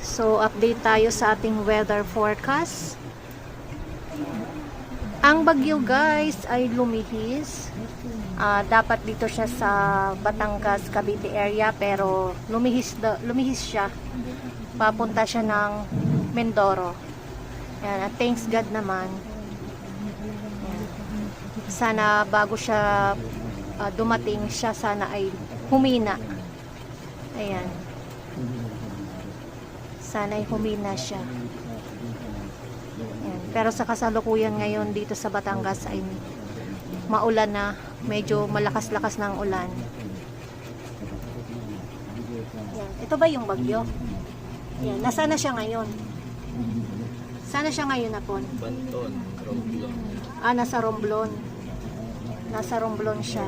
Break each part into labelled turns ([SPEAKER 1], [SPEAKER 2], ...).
[SPEAKER 1] So, update tayo sa ating weather forecast. Ang bagyo guys ay lumihis. Dapat dito siya sa Batangas, Cavite area, pero lumihis siya. Papunta siya ng Mindoro. Yan, at thanks God naman. Yan. Sana bago siya dumating siya, sana ay humina. Ayan. Sana ay humina siya. Ayan. Pero sa kasalukuyan ngayon dito sa Batangas ay maulan na. Medyo malakas-lakas ng ulan. Ayan. Ito ba yung bagyo? Ayan. Nasaan na siya ngayon? Sana siya ngayon na po?
[SPEAKER 2] Banton, Romblon.
[SPEAKER 1] Nasa Romblon. Nasa Romblon siya.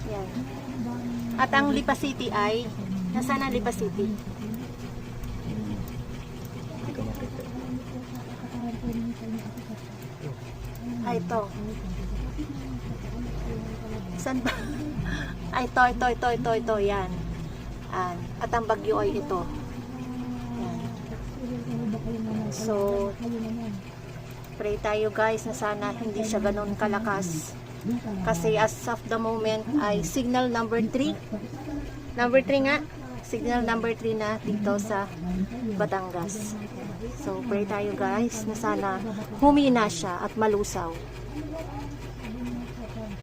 [SPEAKER 1] Ayan. At ang Lipa City ay, nasaan ang Lipa City? Ay, ito. Saan ba? Ay, ito, yan. At ang bagyo ay ito. Yan. So, pray tayo guys na sana hindi siya ganun kalakas. Kasi as of the moment ay signal number 3. Number 3 nga. Signal number 3 na dito sa Batangas. So, pray tayo guys na sana humina siya at malusaw.